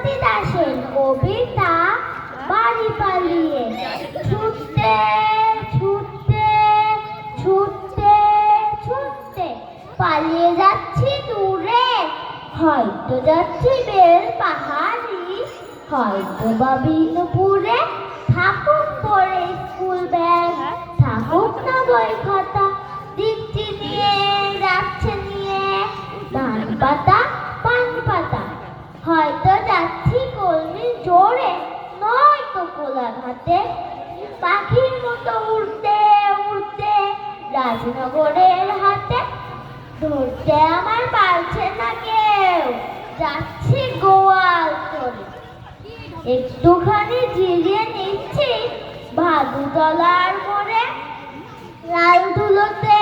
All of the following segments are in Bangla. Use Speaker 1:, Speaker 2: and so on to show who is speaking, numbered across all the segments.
Speaker 1: কালিদাসের কবিতা বাড়ি পালিয়ে ছুটতে ছুটতে ছুটতে ছুটতে পালিয়ে যাচ্ছি দূরে, হয়তো যাচ্ছি বেল পাহাড়ি, হয়তো বা বিষ্ণুপুরে। থাকুক পরে স্কুল ব্যাগ, থাকুক না বই খাতা, দিচ্ছি নিয়ে যাচ্ছে নিয়ে ধান পাতা পান পাতা। হয়তো যাচ্ছি কলমির জোরে, নয়তো কোলাঘাটে। পাখির মতো উড়তে উড়তে রাজনগরের হাতে। ধরতে আমার পারছে না কেউ, যাচ্ছি গোয়াল চলে। একটুখানি জিরিয়ে নিচ্ছি ভাদুতলার মোড়ে। লাল ধুলোতে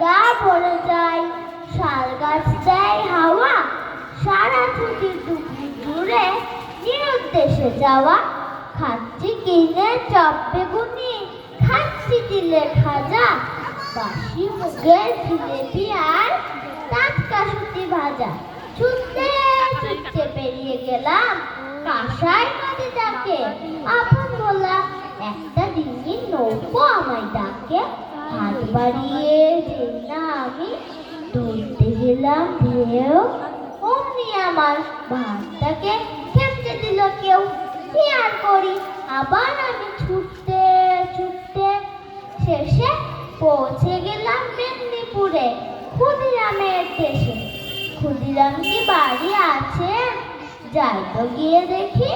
Speaker 1: গা ভরে যায়, শাল গাছ দেয় হাওয়া। সারা ছুটি টুকরি জুড়ে নিরুদ্দেশে যাওয়া। খাচ্ছি কিনে চপ বেগুনি, খাচ্ছি তিলের খাজা, বাসি মুগের জিলেবি আর টাটকা সুতি ভাজা। ছুটতে ছুটতে পেরিয়ে গেলাম কাঁসাই নদীটাকে। আপন বলা একটা ডিঙির নৌকো আমায় ডাকে। হাত বাড়িয়ে যেই না আমি ধরতে গেলাম ঢেউ, অমনি আমার ভাতটাকে খেপতে দিল কেউ। কি আর করি, আবার আমি ছুটতে ছুটতে শেষে পৌঁছে গেলাম মেদিনীপুরে, ক্ষুদিরামের দেশে। ক্ষুদিরাম কি বাড়ি আছে? যাই তো গিয়ে দেখি।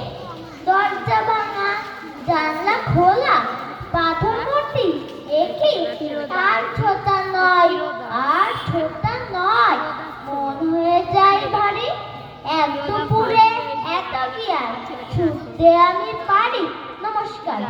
Speaker 1: দরজা ভাঙা, জানলা খোলা, পাথর ভর্তি। একই আর ছোটা নয়, আর ছোটা নয়, মন হয়ে যায় ভারী। এক দুপুরে এত কি আর ছুটতে আমি পারি। নমস্কার।